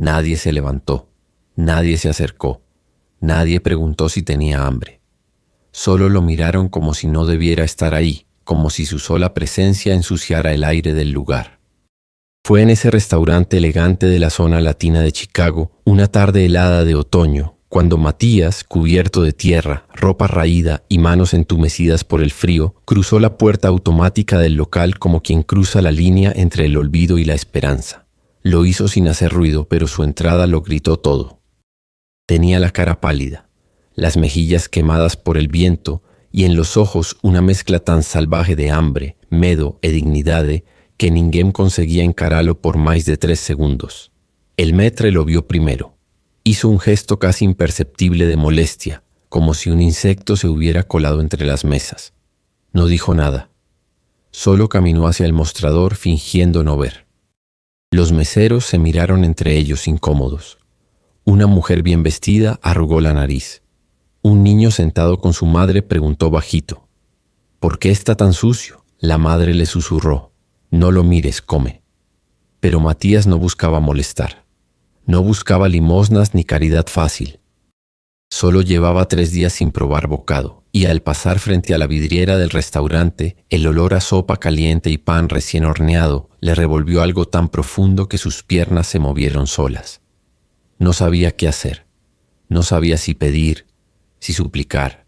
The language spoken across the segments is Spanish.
Nadie se levantó, nadie se acercó, nadie preguntó si tenía hambre. Solo lo miraron como si no debiera estar ahí, como si su sola presencia ensuciara el aire del lugar. Fue en ese restaurante elegante de la zona latina de Chicago, una tarde helada de otoño, cuando Matías, cubierto de tierra, ropa raída y manos entumecidas por el frío, cruzó la puerta automática del local como quien cruza la línea entre el olvido y la esperanza. Lo hizo sin hacer ruido, pero su entrada lo gritó todo. Tenía la cara pálida, las mejillas quemadas por el viento y en los ojos una mezcla tan salvaje de hambre, medo e dignidade que ninguém conseguía encararlo por más de 3 segundos. El maître lo vio primero. Hizo un gesto casi imperceptible de molestia, como si un insecto se hubiera colado entre las mesas. No dijo nada. Solo caminó hacia el mostrador fingiendo no ver. Los meseros se miraron entre ellos incómodos. Una mujer bien vestida arrugó la nariz. Un niño sentado con su madre preguntó bajito: ¿por qué está tan sucio? La madre le susurró: no lo mires, come. Pero Matías no buscaba molestar. No buscaba limosnas ni caridad fácil. Solo llevaba 3 días sin probar bocado, y al pasar frente a la vidriera del restaurante, el olor a sopa caliente y pan recién horneado le revolvió algo tan profundo que sus piernas se movieron solas. No sabía qué hacer. No sabía si pedir, si suplicar,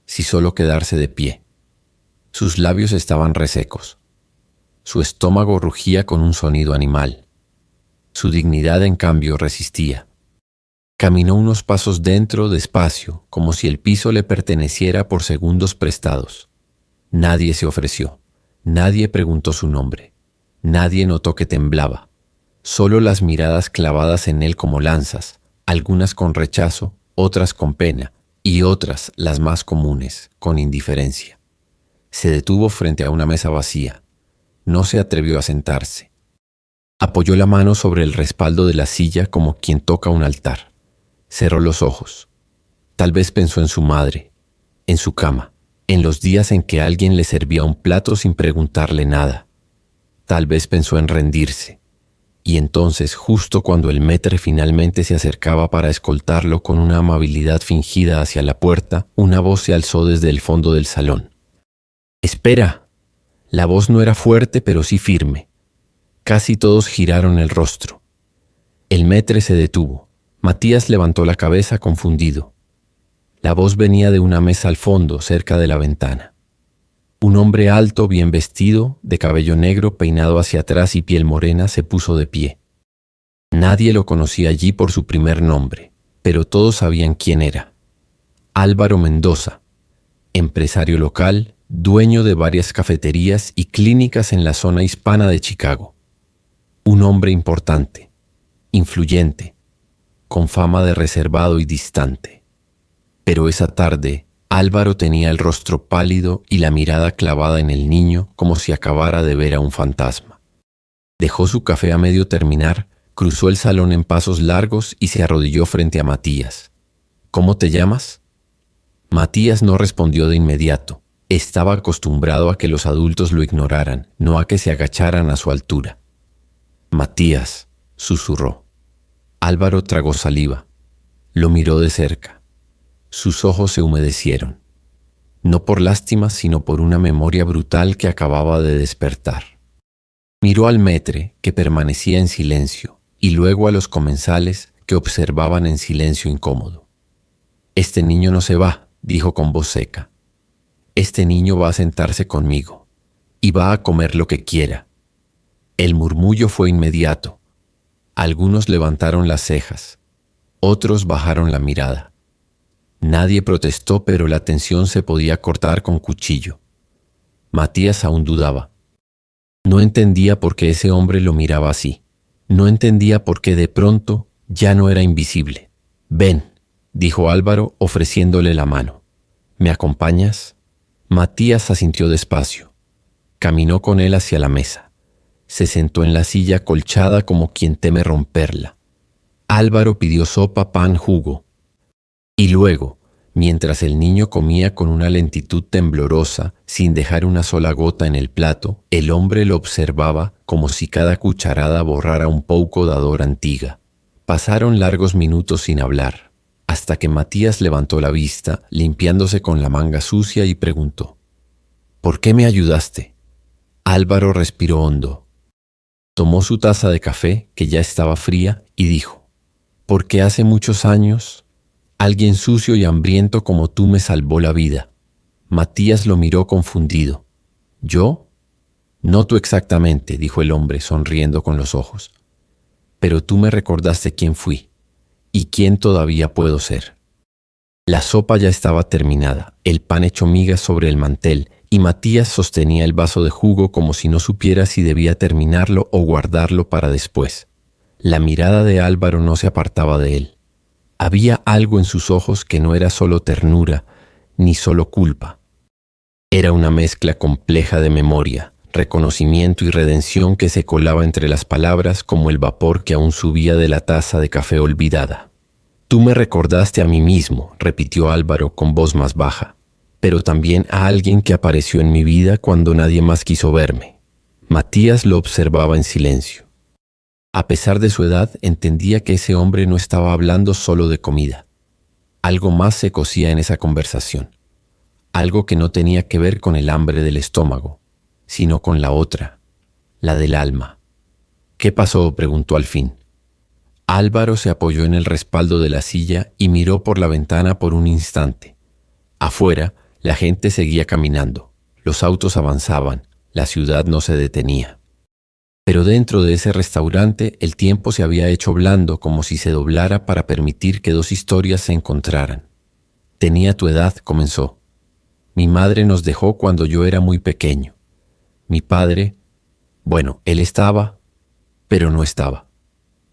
si solo quedarse de pie. Sus labios estaban resecos. Su estómago rugía con un sonido animal. Su dignidad, en cambio, resistía. Caminó unos pasos dentro, despacio, como si el piso le perteneciera por segundos prestados. Nadie se ofreció. Nadie preguntó su nombre. Nadie notó que temblaba. Solo las miradas clavadas en él como lanzas, algunas con rechazo, otras con pena, y otras, las más comunes, con indiferencia. Se detuvo frente a una mesa vacía. No se atrevió a sentarse. Apoyó la mano sobre el respaldo de la silla como quien toca un altar. Cerró los ojos. Tal vez pensó en su madre, en su cama, en los días en que alguien le servía un plato sin preguntarle nada. Tal vez pensó en rendirse. Y entonces, justo cuando el maître finalmente se acercaba para escoltarlo con una amabilidad fingida hacia la puerta, una voz se alzó desde el fondo del salón. «¡Espera!». La voz no era fuerte, pero sí firme. Casi todos giraron el rostro. El maître se detuvo. Matías levantó la cabeza confundido. La voz venía de una mesa al fondo, cerca de la ventana. Un hombre alto, bien vestido, de cabello negro peinado hacia atrás y piel morena, se puso de pie. Nadie lo conocía allí por su primer nombre, pero todos sabían quién era. Álvaro Mendoza, empresario local, dueño de varias cafeterías y clínicas en la zona hispana de Chicago. Un hombre importante, influyente, con fama de reservado y distante. Pero esa tarde, Álvaro tenía el rostro pálido y la mirada clavada en el niño como si acabara de ver a un fantasma. Dejó su café a medio terminar, cruzó el salón en pasos largos y se arrodilló frente a Matías. «¿Cómo te llamas?». Matías no respondió de inmediato. Estaba acostumbrado a que los adultos lo ignoraran, no a que se agacharan a su altura. «Matías», susurró. Álvaro tragó saliva. Lo miró de cerca. Sus ojos se humedecieron. No por lástima, sino por una memoria brutal que acababa de despertar. Miró al maître, que permanecía en silencio, y luego a los comensales, que observaban en silencio incómodo. «Este niño no se va», dijo con voz seca. «Este niño va a sentarse conmigo, y va a comer lo que quiera». El murmullo fue inmediato. Algunos levantaron las cejas, otros bajaron la mirada. Nadie protestó, pero la tensión se podía cortar con cuchillo. Matías aún dudaba. No entendía por qué ese hombre lo miraba así. No entendía por qué de pronto ya no era invisible. «Ven», dijo Álvaro ofreciéndole la mano. «¿Me acompañas?». Matías asintió despacio. Caminó con él hacia la mesa. Se sentó en la silla colchada como quien teme romperla. Álvaro pidió sopa, pan, jugo. Y luego, mientras el niño comía con una lentitud temblorosa, sin dejar una sola gota en el plato, el hombre lo observaba como si cada cucharada borrara un pouco da dor antiga. Pasaron largos minutos sin hablar, hasta que Matías levantó la vista, limpiándose con la manga sucia, y preguntó: ¿por qué me ayudaste? Álvaro respiró hondo. Tomó su taza de café, que ya estaba fría, y dijo: porque hace muchos años, alguien sucio y hambriento como tú me salvó la vida. Matías lo miró confundido. ¿Yo? No tú exactamente, dijo el hombre, sonriendo con los ojos. Pero tú me recordaste quién fui y quién todavía puedo ser. La sopa ya estaba terminada, el pan hecho migas sobre el mantel, y Matías sostenía el vaso de jugo como si no supiera si debía terminarlo o guardarlo para después. La mirada de Álvaro no se apartaba de él. Había algo en sus ojos que no era solo ternura, ni solo culpa. Era una mezcla compleja de memoria, reconocimiento y redención que se colaba entre las palabras como el vapor que aún subía de la taza de café olvidada. Tú me recordaste a mí mismo, repitió Álvaro con voz más baja, pero también a alguien que apareció en mi vida cuando nadie más quiso verme. Matías lo observaba en silencio. A pesar de su edad, entendía que ese hombre no estaba hablando solo de comida. Algo más se cocía en esa conversación. Algo que no tenía que ver con el hambre del estómago, sino con la otra, la del alma. ¿Qué pasó?, preguntó al fin. Álvaro se apoyó en el respaldo de la silla y miró por la ventana por un instante. Afuera, la gente seguía caminando, los autos avanzaban, la ciudad no se detenía. Pero dentro de ese restaurante el tiempo se había hecho blando, como si se doblara para permitir que dos historias se encontraran. Tenía tu edad, comenzó. Mi madre nos dejó cuando yo era muy pequeño. Mi padre, bueno, él estaba, pero no estaba.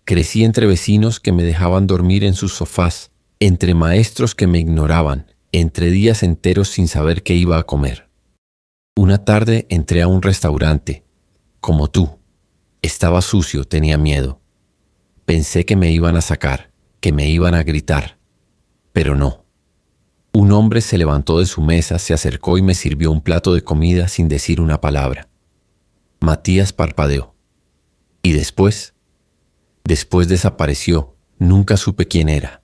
Crecí entre vecinos que me dejaban dormir en sus sofás, entre maestros que me ignoraban, entre días enteros sin saber qué iba a comer. Una tarde entré a un restaurante, como tú. Estaba sucio, tenía miedo. Pensé que me iban a sacar, que me iban a gritar, pero no. Un hombre se levantó de su mesa, se acercó y me sirvió un plato de comida sin decir una palabra. Matías parpadeó. ¿Y después? Después desapareció, nunca supe quién era.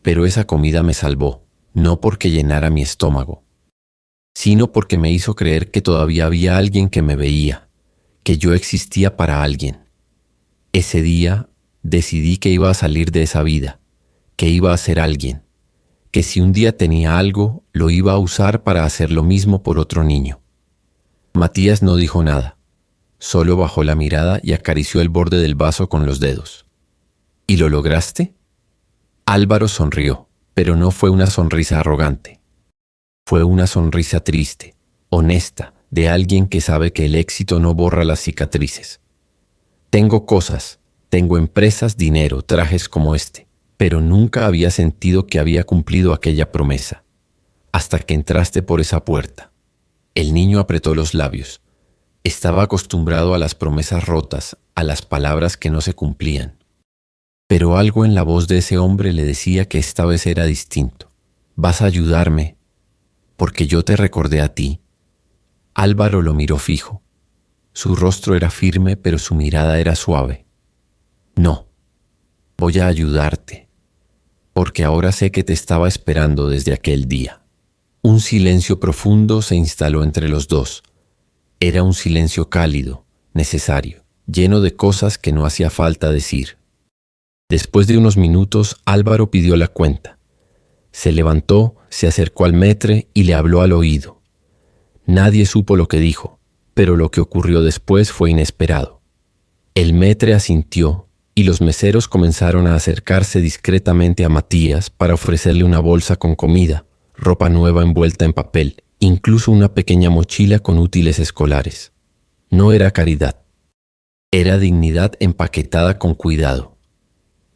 Pero esa comida me salvó, no porque llenara mi estómago, sino porque me hizo creer que todavía había alguien que me veía, que yo existía para alguien. Ese día decidí que iba a salir de esa vida, que iba a ser alguien, que si un día tenía algo, lo iba a usar para hacer lo mismo por otro niño. Matías no dijo nada, solo bajó la mirada y acarició el borde del vaso con los dedos. ¿Y lo lograste? Álvaro sonrió, pero no fue una sonrisa arrogante. Fue una sonrisa triste, honesta, de alguien que sabe que el éxito no borra las cicatrices. Tengo cosas, tengo empresas, dinero, trajes como este, pero nunca había sentido que había cumplido aquella promesa, hasta que entraste por esa puerta. El niño apretó los labios. Estaba acostumbrado a las promesas rotas, a las palabras que no se cumplían. Pero algo en la voz de ese hombre le decía que esta vez era distinto. Vas a ayudarme, porque yo te recordé a ti. Álvaro lo miró fijo. Su rostro era firme, pero su mirada era suave. No, voy a ayudarte, porque ahora sé que te estaba esperando desde aquel día. Un silencio profundo se instaló entre los dos. Era un silencio cálido, necesario, lleno de cosas que no hacía falta decir. Después de unos minutos, Álvaro pidió la cuenta. Se levantó, se acercó al maître y le habló al oído. Nadie supo lo que dijo, pero lo que ocurrió después fue inesperado. El maître asintió y los meseros comenzaron a acercarse discretamente a Matías para ofrecerle una bolsa con comida, ropa nueva envuelta en papel, incluso una pequeña mochila con útiles escolares. No era caridad, era dignidad empaquetada con cuidado.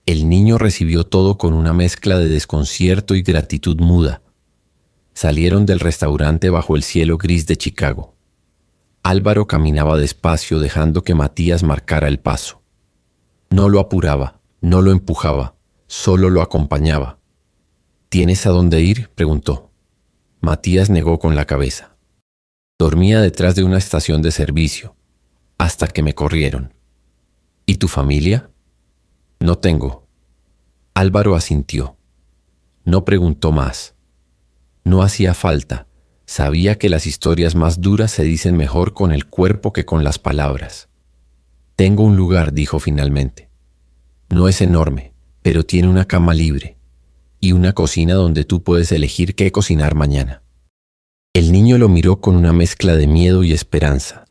El niño recibió todo con una mezcla de desconcierto y gratitud muda. Salieron del restaurante bajo el cielo gris de Chicago. Álvaro caminaba despacio, dejando que Matías marcara el paso. No lo apuraba, no lo empujaba, solo lo acompañaba. ¿Tienes a dónde ir?, preguntó. Matías negó con la cabeza. Dormía detrás de una estación de servicio, hasta que me corrieron. ¿Y tu familia? No tengo. Álvaro asintió. No preguntó más. No hacía falta. Sabía que las historias más duras se dicen mejor con el cuerpo que con las palabras. Tengo un lugar, dijo finalmente. No es enorme, pero tiene una cama libre y una cocina donde tú puedes elegir qué cocinar mañana. El niño lo miró con una mezcla de miedo y esperanza.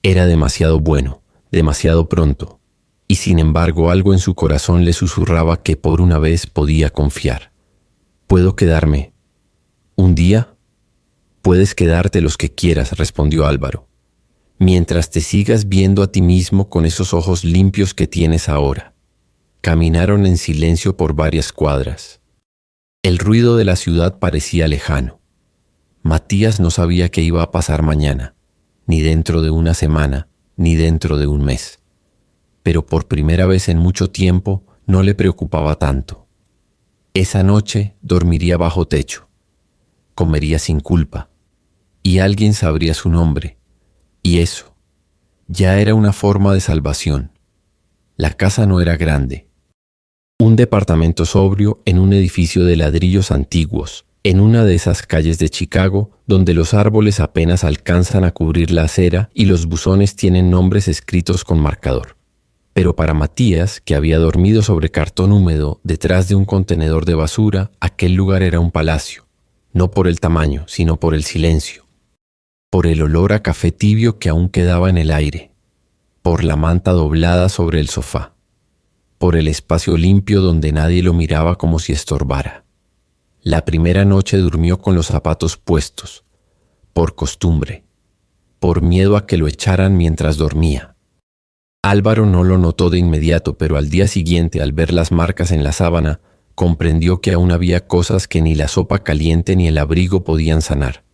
Era demasiado bueno, demasiado pronto, y sin embargo algo en su corazón le susurraba que por una vez podía confiar. ¿Puedo quedarme un día? Puedes quedarte los que quieras, respondió Álvaro, mientras te sigas viendo a ti mismo con esos ojos limpios que tienes ahora. Caminaron en silencio por varias cuadras. El ruido de la ciudad parecía lejano. Matías no sabía qué iba a pasar mañana, ni dentro de una semana, ni dentro de un mes. Pero por primera vez en mucho tiempo no le preocupaba tanto. Esa noche dormiría bajo techo, comería sin culpa, y alguien sabría su nombre, y eso ya era una forma de salvación. La casa no era grande. Un departamento sobrio en un edificio de ladrillos antiguos, en una de esas calles de Chicago donde los árboles apenas alcanzan a cubrir la acera y los buzones tienen nombres escritos con marcador. Pero para Matías, que había dormido sobre cartón húmedo detrás de un contenedor de basura, aquel lugar era un palacio, no por el tamaño, sino por el silencio, por el olor a café tibio que aún quedaba en el aire, por la manta doblada sobre el sofá, por el espacio limpio donde nadie lo miraba como si estorbara. La primera noche durmió con los zapatos puestos, por costumbre, por miedo a que lo echaran mientras dormía. Álvaro no lo notó de inmediato, pero al día siguiente, al ver las marcas en la sábana, comprendió que aún había cosas que ni la sopa caliente ni el abrigo podían sanar.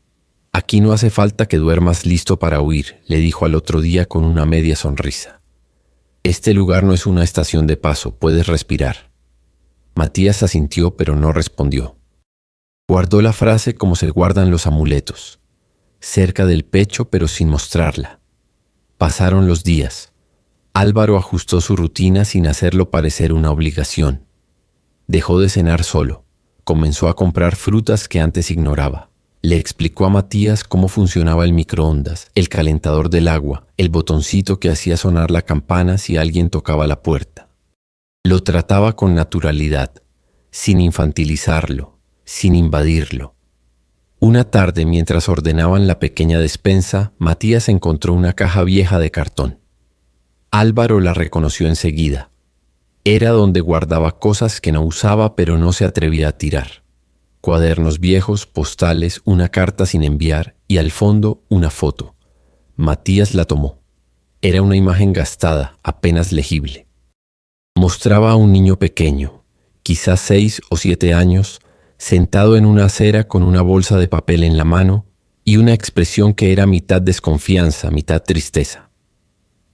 Aquí no hace falta que duermas listo para huir, le dijo al otro día con una media sonrisa. Este lugar no es una estación de paso, puedes respirar. Matías asintió, pero no respondió. Guardó la frase como se guardan los amuletos, cerca del pecho pero sin mostrarla. Pasaron los días. Álvaro ajustó su rutina sin hacerlo parecer una obligación. Dejó de cenar solo. Comenzó a comprar frutas que antes ignoraba. Le explicó a Matías cómo funcionaba el microondas, el calentador del agua, el botoncito que hacía sonar la campana si alguien tocaba la puerta. Lo trataba con naturalidad, sin infantilizarlo, sin invadirlo. Una tarde, mientras ordenaban la pequeña despensa, Matías encontró una caja vieja de cartón. Álvaro la reconoció enseguida. Era donde guardaba cosas que no usaba pero no se atrevía a tirar. Cuadernos viejos, postales, una carta sin enviar y al fondo una foto. Matías la tomó. Era una imagen gastada, apenas legible. Mostraba a un niño pequeño, quizás 6 o 7 años, sentado en una acera con una bolsa de papel en la mano y una expresión que era mitad desconfianza, mitad tristeza.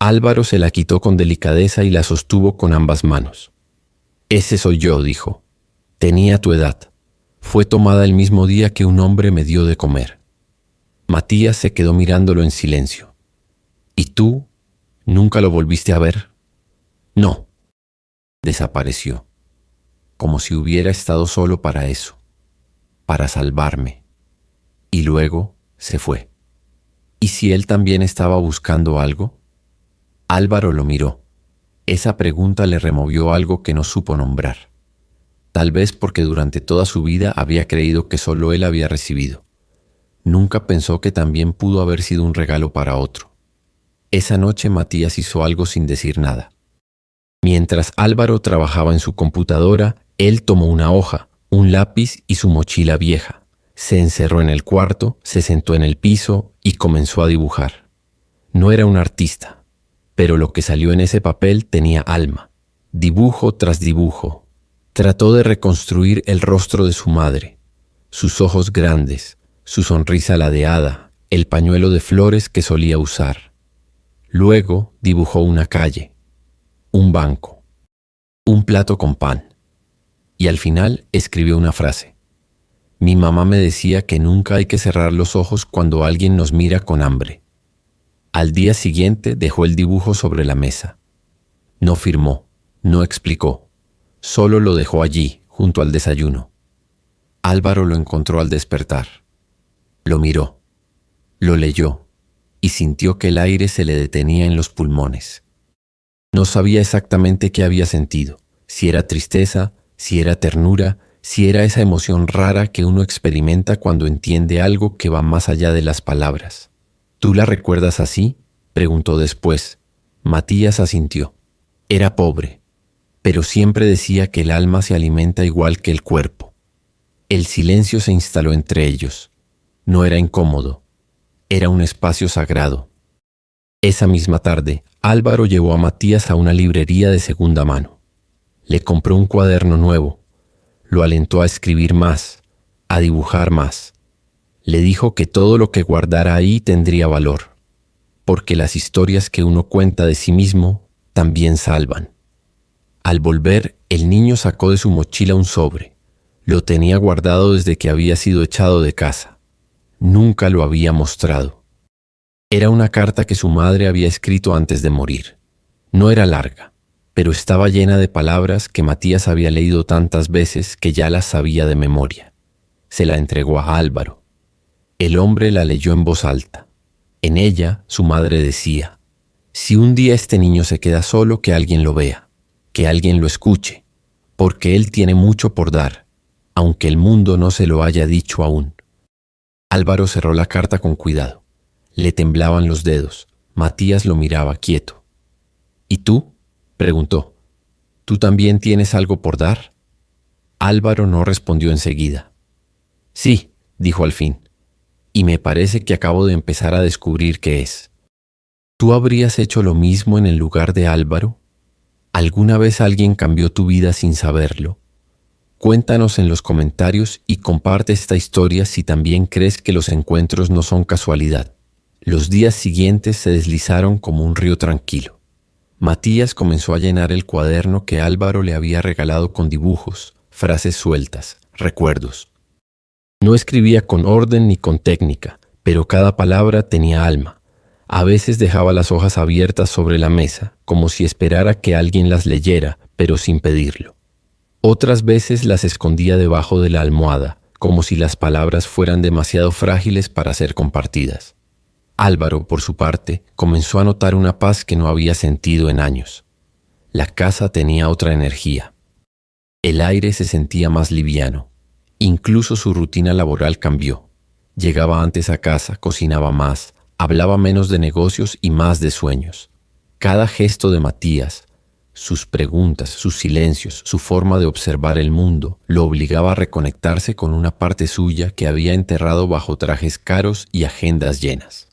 Álvaro se la quitó con delicadeza y la sostuvo con ambas manos. Ese soy yo, dijo. Tenía tu edad. Fue tomada el mismo día que un hombre me dio de comer. Matías se quedó mirándolo en silencio. ¿Y tú? ¿Nunca lo volviste a ver? No. Desapareció. Como si hubiera estado solo para eso, para salvarme. Y luego se fue. ¿Y si él también estaba buscando algo? Álvaro lo miró. Esa pregunta le removió algo que no supo nombrar. Tal vez porque durante toda su vida había creído que solo él había recibido. Nunca pensó que también pudo haber sido un regalo para otro. Esa noche Matías hizo algo sin decir nada. Mientras Álvaro trabajaba en su computadora, él tomó una hoja, un lápiz y su mochila vieja. Se encerró en el cuarto, se sentó en el piso y comenzó a dibujar. No era un artista, pero lo que salió en ese papel tenía alma. Dibujo tras dibujo. Trató de reconstruir el rostro de su madre, sus ojos grandes, su sonrisa ladeada, el pañuelo de flores que solía usar. Luego dibujó una calle, un banco, un plato con pan. Y al final escribió una frase. Mi mamá me decía que nunca hay que cerrar los ojos cuando alguien nos mira con hambre. Al día siguiente dejó el dibujo sobre la mesa. No firmó, no explicó. Solo lo dejó allí, junto al desayuno. Álvaro lo encontró al despertar. Lo miró, lo leyó y sintió que el aire se le detenía en los pulmones. No sabía exactamente qué había sentido, si era tristeza, si era ternura, si era esa emoción rara que uno experimenta cuando entiende algo que va más allá de las palabras. ¿Tú la recuerdas así?, preguntó después. Matías asintió. Era pobre, pero siempre decía que el alma se alimenta igual que el cuerpo. El silencio se instaló entre ellos. No era incómodo, era un espacio sagrado. Esa misma tarde, Álvaro llevó a Matías a una librería de segunda mano. Le compró un cuaderno nuevo, lo alentó a escribir más, a dibujar más. Le dijo que todo lo que guardara ahí tendría valor, porque las historias que uno cuenta de sí mismo también salvan. Al volver, el niño sacó de su mochila un sobre. Lo tenía guardado desde que había sido echado de casa. Nunca lo había mostrado. Era una carta que su madre había escrito antes de morir. No era larga, pero estaba llena de palabras que Matías había leído tantas veces que ya las sabía de memoria. Se la entregó a Álvaro. El hombre la leyó en voz alta. En ella, su madre decía: si un día este niño se queda solo, que alguien lo vea, que alguien lo escuche, porque él tiene mucho por dar, aunque el mundo no se lo haya dicho aún. Álvaro cerró la carta con cuidado. Le temblaban los dedos. Matías lo miraba quieto. ¿Y tú?, preguntó. ¿Tú también tienes algo por dar? Álvaro no respondió enseguida. Sí, dijo al fin, y me parece que acabo de empezar a descubrir qué es. ¿Tú habrías hecho lo mismo en el lugar de Álvaro? ¿Alguna vez alguien cambió tu vida sin saberlo? Cuéntanos en los comentarios y comparte esta historia si también crees que los encuentros no son casualidad. Los días siguientes se deslizaron como un río tranquilo. Matías comenzó a llenar el cuaderno que Álvaro le había regalado con dibujos, frases sueltas, recuerdos. No escribía con orden ni con técnica, pero cada palabra tenía alma. A veces dejaba las hojas abiertas sobre la mesa, como si esperara que alguien las leyera, pero sin pedirlo. Otras veces las escondía debajo de la almohada, como si las palabras fueran demasiado frágiles para ser compartidas. Álvaro, por su parte, comenzó a notar una paz que no había sentido en años. La casa tenía otra energía. El aire se sentía más liviano. Incluso su rutina laboral cambió. Llegaba antes a casa, cocinaba más, hablaba menos de negocios y más de sueños. Cada gesto de Matías, sus preguntas, sus silencios, su forma de observar el mundo, lo obligaba a reconectarse con una parte suya que había enterrado bajo trajes caros y agendas llenas.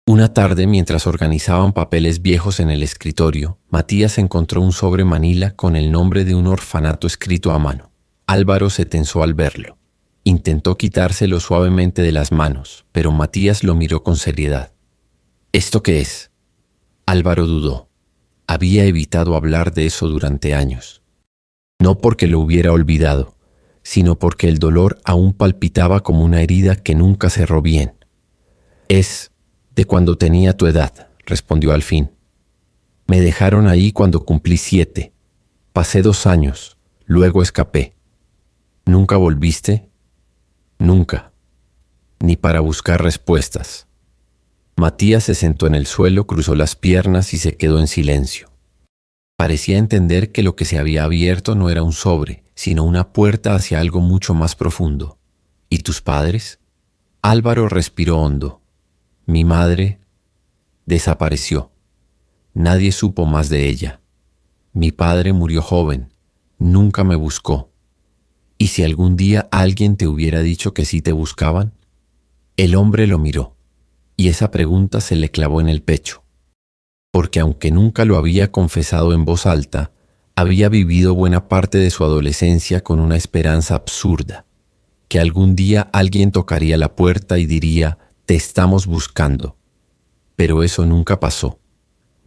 Una tarde, mientras organizaban papeles viejos en el escritorio, Matías encontró un sobre manila con el nombre de un orfanato escrito a mano. Álvaro se tensó al verlo. Intentó quitárselo suavemente de las manos, pero Matías lo miró con seriedad. ¿Esto qué es? Álvaro dudó. Había evitado hablar de eso durante años. No porque lo hubiera olvidado, sino porque el dolor aún palpitaba como una herida que nunca cerró bien. Es de cuando tenía tu edad, respondió al fin. Me dejaron ahí cuando cumplí 7. Pasé 2 años, luego escapé. ¿Nunca volviste? Nunca. Ni para buscar respuestas. Matías se sentó en el suelo, cruzó las piernas y se quedó en silencio. Parecía entender que lo que se había abierto no era un sobre, sino una puerta hacia algo mucho más profundo. ¿Y tus padres? Álvaro respiró hondo. Mi madre desapareció. Nadie supo más de ella. Mi padre murió joven. Nunca me buscó. ¿Y si algún día alguien te hubiera dicho que sí te buscaban? El hombre lo miró, y esa pregunta se le clavó en el pecho. Porque aunque nunca lo había confesado en voz alta, había vivido buena parte de su adolescencia con una esperanza absurda, que algún día alguien tocaría la puerta y diría: te estamos buscando. Pero eso nunca pasó.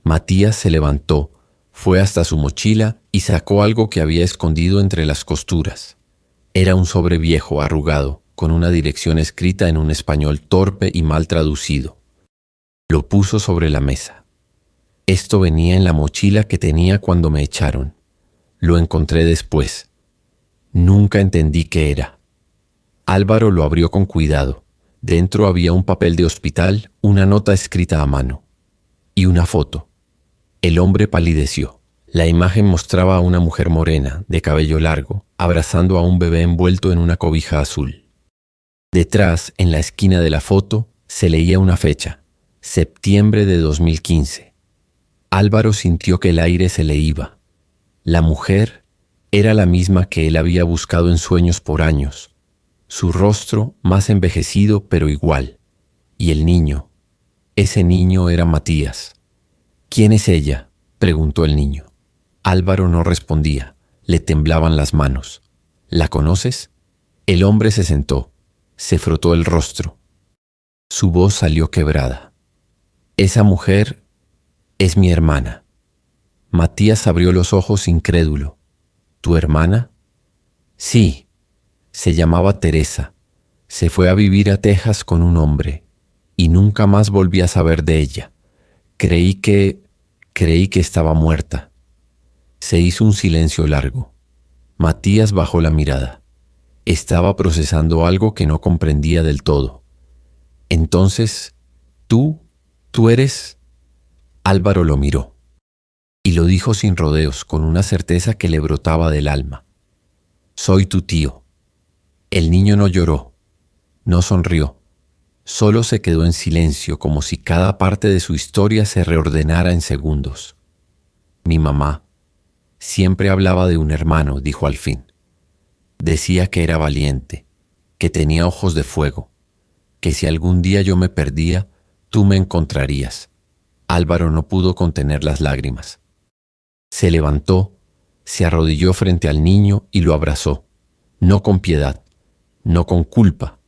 Matías se levantó, fue hasta su mochila y sacó algo que había escondido entre las costuras. Era un sobre viejo, arrugado, con una dirección escrita en un español torpe y mal traducido. Lo puso sobre la mesa. Esto venía en la mochila que tenía cuando me echaron. Lo encontré después. Nunca entendí qué era. Álvaro lo abrió con cuidado. Dentro había un papel de hospital, una nota escrita a mano y una foto. El hombre palideció. La imagen mostraba a una mujer morena, de cabello largo, abrazando a un bebé envuelto en una cobija azul. Detrás, en la esquina de la foto, se leía una fecha: septiembre de 2015. Álvaro sintió que el aire se le iba. La mujer era la misma que él había buscado en sueños por años. Su rostro más envejecido, pero igual. Y el niño. Ese niño era Matías. ¿Quién es ella?, preguntó el niño. Álvaro no respondía. Le temblaban las manos. ¿La conoces? El hombre se sentó. Se frotó el rostro. Su voz salió quebrada. Esa mujer es mi hermana. Matías abrió los ojos incrédulo. ¿Tu hermana? Sí. Se llamaba Teresa. Se fue a vivir a Texas con un hombre y nunca más volví a saber de ella. Creí que estaba muerta. Se hizo un silencio largo. Matías bajó la mirada. Estaba procesando algo que no comprendía del todo. Entonces, ¿tú eres? Álvaro lo miró y lo dijo sin rodeos, con una certeza que le brotaba del alma. Soy tu tío. El niño no lloró, no sonrió, solo se quedó en silencio, como si cada parte de su historia se reordenara en segundos. Mi mamá siempre hablaba de un hermano, dijo al fin. Decía que era valiente, que tenía ojos de fuego, que si algún día yo me perdía, tú me encontrarías. Álvaro no pudo contener las lágrimas. Se levantó, se arrodilló frente al niño y lo abrazó, no con piedad, no con culpa,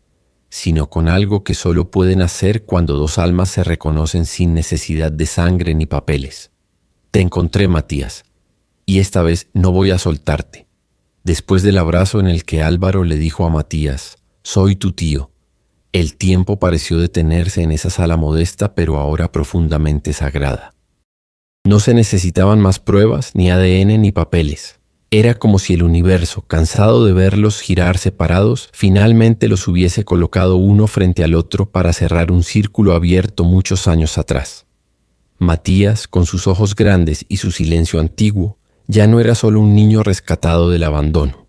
sino con algo que solo pueden hacer cuando dos almas se reconocen sin necesidad de sangre ni papeles. Te encontré, Matías, y esta vez no voy a soltarte. Después del abrazo en el que Álvaro le dijo a Matías, soy tu tío, el tiempo pareció detenerse en esa sala modesta pero ahora profundamente sagrada. No se necesitaban más pruebas, ni ADN, ni papeles. Era como si el universo, cansado de verlos girar separados, finalmente los hubiese colocado uno frente al otro para cerrar un círculo abierto muchos años atrás. Matías, con sus ojos grandes y su silencio antiguo, ya no era solo un niño rescatado del abandono.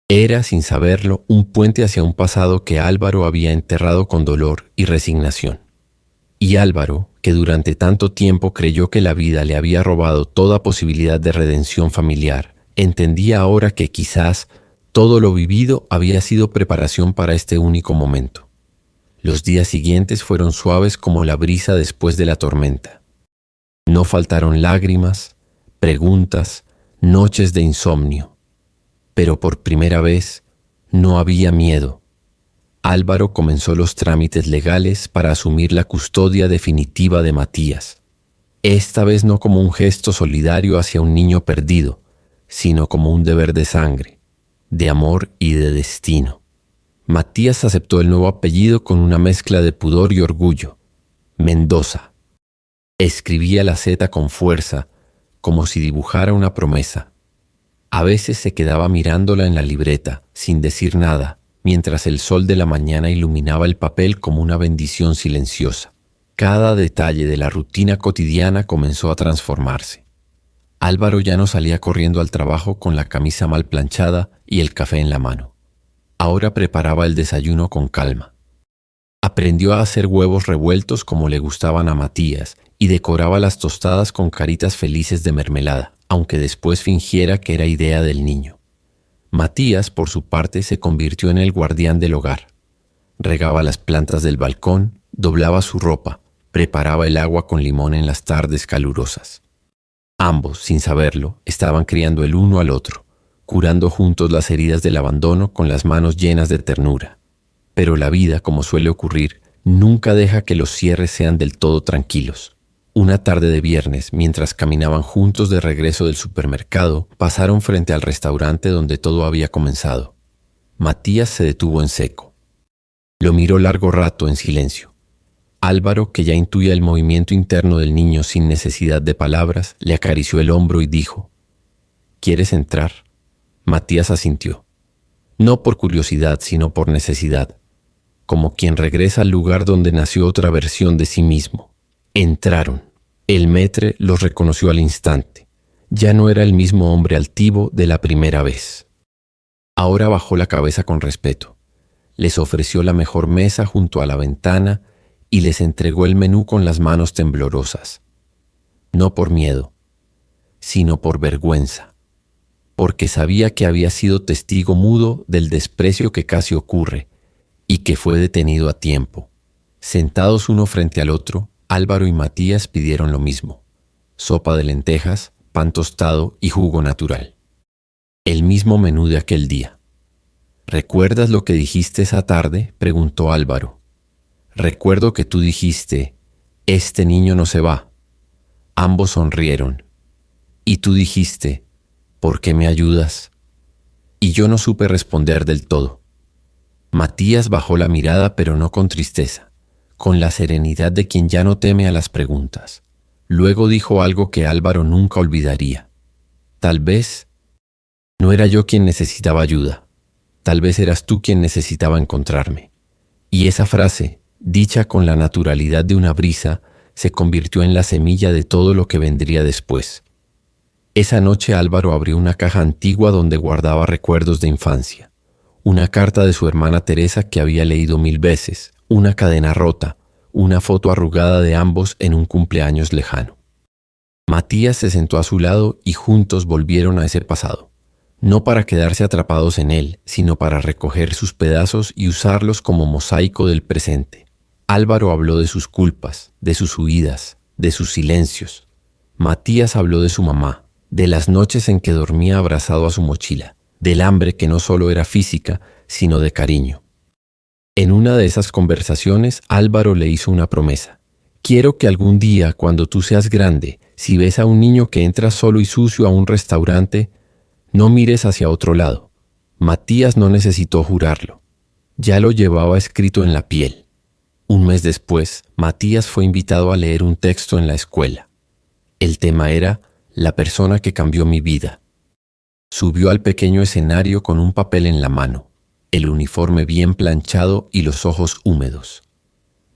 Era, sin saberlo, un puente hacia un pasado que Álvaro había enterrado con dolor y resignación. Y Álvaro, que durante tanto tiempo creyó que la vida le había robado toda posibilidad de redención familiar, entendía ahora que quizás todo lo vivido había sido preparación para este único momento. Los días siguientes fueron suaves como la brisa después de la tormenta. No faltaron lágrimas, preguntas, noches de insomnio. Pero por primera vez no había miedo. Álvaro comenzó los trámites legales para asumir la custodia definitiva de Matías. Esta vez no como un gesto solidario hacia un niño perdido, sino como un deber de sangre, de amor y de destino. Matías aceptó el nuevo apellido con una mezcla de pudor y orgullo. Mendoza. Escribía la Z con fuerza, como si dibujara una promesa. A veces se quedaba mirándola en la libreta, sin decir nada, mientras el sol de la mañana iluminaba el papel como una bendición silenciosa. Cada detalle de la rutina cotidiana comenzó a transformarse. Álvaro ya no salía corriendo al trabajo con la camisa mal planchada y el café en la mano. Ahora preparaba el desayuno con calma. Aprendió a hacer huevos revueltos como le gustaban a Matías y decoraba las tostadas con caritas felices de mermelada, aunque después fingiera que era idea del niño. Matías, por su parte, se convirtió en el guardián del hogar. Regaba las plantas del balcón, doblaba su ropa, preparaba el agua con limón en las tardes calurosas. Ambos, sin saberlo, estaban criando el uno al otro, curando juntos las heridas del abandono con las manos llenas de ternura. Pero la vida, como suele ocurrir, nunca deja que los cierres sean del todo tranquilos. Una tarde de viernes, mientras caminaban juntos de regreso del supermercado, pasaron frente al restaurante donde todo había comenzado. Matías se detuvo en seco. Lo miró largo rato en silencio. Álvaro, que ya intuía el movimiento interno del niño sin necesidad de palabras, le acarició el hombro y dijo: ¿Quieres entrar? Matías asintió. No por curiosidad, sino por necesidad, como quien regresa al lugar donde nació otra versión de sí mismo. Entraron. El maître los reconoció al instante. Ya no era el mismo hombre altivo de la primera vez. Ahora bajó la cabeza con respeto. Les ofreció la mejor mesa junto a la ventana y les entregó el menú con las manos temblorosas. No por miedo, sino por vergüenza, porque sabía que había sido testigo mudo del desprecio que casi ocurre y que fue detenido a tiempo. Sentados uno frente al otro, Álvaro y Matías pidieron lo mismo: sopa de lentejas, pan tostado y jugo natural. El mismo menú de aquel día. ¿Recuerdas lo que dijiste esa tarde?, preguntó Álvaro. Recuerdo que tú dijiste: este niño no se va. Ambos sonrieron. Y tú dijiste: ¿por qué me ayudas? Y yo no supe responder del todo. Matías bajó la mirada, pero no con tristeza, con la serenidad de quien ya no teme a las preguntas. Luego dijo algo que Álvaro nunca olvidaría. Tal vez no era yo quien necesitaba ayuda. Tal vez eras tú quien necesitaba encontrarme. Y esa frase, dicha con la naturalidad de una brisa, se convirtió en la semilla de todo lo que vendría después. Esa noche Álvaro abrió una caja antigua donde guardaba recuerdos de infancia. Una carta de su hermana Teresa que había leído 1000 veces, una cadena rota, una foto arrugada de ambos en un cumpleaños lejano. Matías se sentó a su lado y juntos volvieron a ese pasado, no para quedarse atrapados en él, sino para recoger sus pedazos y usarlos como mosaico del presente. Álvaro habló de sus culpas, de sus huidas, de sus silencios. Matías habló de su mamá, de las noches en que dormía abrazado a su mochila, del hambre que no solo era física, sino de cariño. En una de esas conversaciones, Álvaro le hizo una promesa. Quiero que algún día, cuando tú seas grande, si ves a un niño que entra solo y sucio a un restaurante, no mires hacia otro lado. Matías no necesitó jurarlo. Ya lo llevaba escrito en la piel. Un mes después, Matías fue invitado a leer un texto en la escuela. El tema era La persona que cambió mi vida. Subió al pequeño escenario con un papel en la mano, el uniforme bien planchado y los ojos húmedos.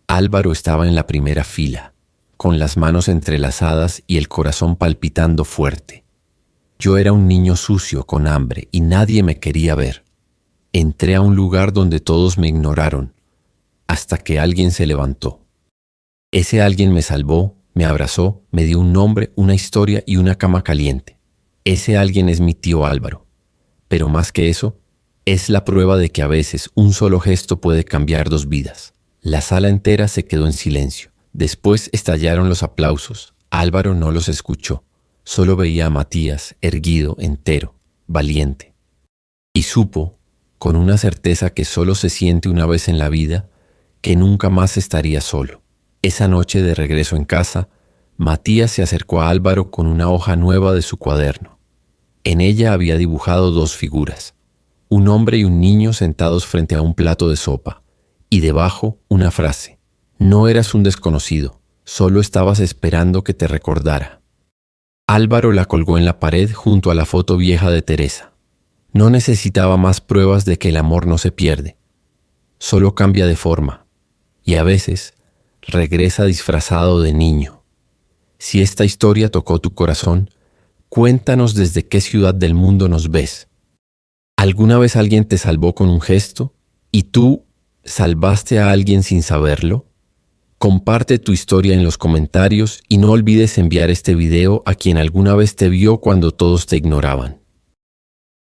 Álvaro estaba en la primera fila, con las manos entrelazadas y el corazón palpitando fuerte. Yo era un niño sucio con hambre y nadie me quería ver. Entré a un lugar donde todos me ignoraron, hasta que alguien se levantó. Ese alguien me salvó, me abrazó, me dio un nombre, una historia y una cama caliente. Ese alguien es mi tío Álvaro. Pero más que eso, es la prueba de que a veces un solo gesto puede cambiar 2 vidas. La sala entera se quedó en silencio. Después estallaron los aplausos. Álvaro no los escuchó. Solo veía a Matías, erguido, entero, valiente. Y supo, con una certeza que solo se siente una vez en la vida, que nunca más estaría solo. Esa noche de regreso en casa, Matías se acercó a Álvaro con una hoja nueva de su cuaderno. En ella había dibujado 2 figuras, un hombre y un niño sentados frente a un plato de sopa, y debajo una frase: no eras un desconocido, solo estabas esperando que te recordara. Álvaro la colgó en la pared junto a la foto vieja de Teresa. No necesitaba más pruebas de que el amor no se pierde, solo cambia de forma, y a veces regresa disfrazado de niño. Si esta historia tocó tu corazón, cuéntanos desde qué ciudad del mundo nos ves. ¿Alguna vez alguien te salvó con un gesto y tú salvaste a alguien sin saberlo? Comparte tu historia en los comentarios y no olvides enviar este video a quien alguna vez te vio cuando todos te ignoraban.